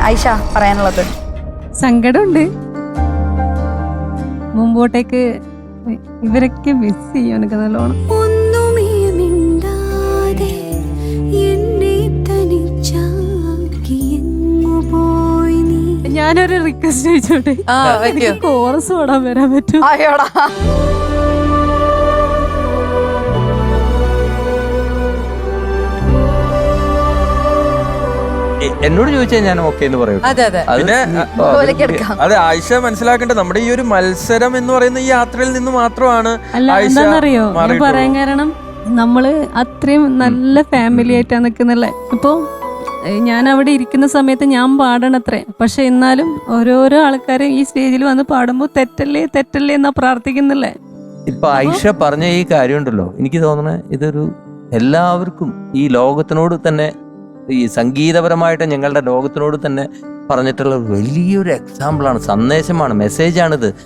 ആയിഷ പറയാനുള്ളത്? സങ്കടമുണ്ട്. മുമ്പോട്ടേക്ക് ഇവരൊക്കെ മിസ് ചെയ്യും എനിക്ക് നല്ലോണം. ഞാനൊരു റിക്വസ്റ്റ് ചോദിച്ചോട്ടെ, കോറസ് പാടാൻ വരാൻ പറ്റും? അയ്യോടാ, എന്നോട് ചോദിച്ചാൽ ഞാൻ ഓക്കെ എന്ന് പറയും. പിന്നെ അതെ, ആയിഷ മനസ്സിലാക്കേണ്ടത് നമ്മുടെ ഈ ഒരു മത്സരം എന്ന് പറയുന്ന ഈ യാത്രയിൽ നിന്ന് മാത്രമാണ്. അല്ല, എന്താണെന്നറിയോ ഞാൻ പറയാൻ കാരണം, നമ്മള് അത്രയും നല്ല ഫാമിലി ആയിട്ടാ നിക്കുന്നില്ലേ. ഇപ്പൊ ഞാൻ അവിടെ ഇരിക്കുന്ന സമയത്ത് ഞാൻ പാടണത്രേ, പക്ഷെ എന്നാലും ഓരോരോ ആൾക്കാര് ഈ സ്റ്റേജിൽ വന്ന് പാടുമ്പോ തെറ്റല്ലേ തെറ്റല്ലേ എന്നാ പ്രാർത്ഥിക്കുന്നില്ലേ. ഇപ്പൊ ആയിഷ പറഞ്ഞ ഈ കാര്യം ഉണ്ടല്ലോ, എനിക്ക് തോന്നണേ ഇതൊരു എല്ലാവർക്കും ഈ ലോകത്തിനോട് തന്നെ, ഈ സംഗീതപരമായിട്ട് ഞങ്ങളുടെ ലോകത്തിനോട് തന്നെ പറഞ്ഞിട്ടുള്ള വലിയൊരു എക്സാമ്പിളാണ്, സന്ദേശമാണ്, മെസ്സേജാണിത്.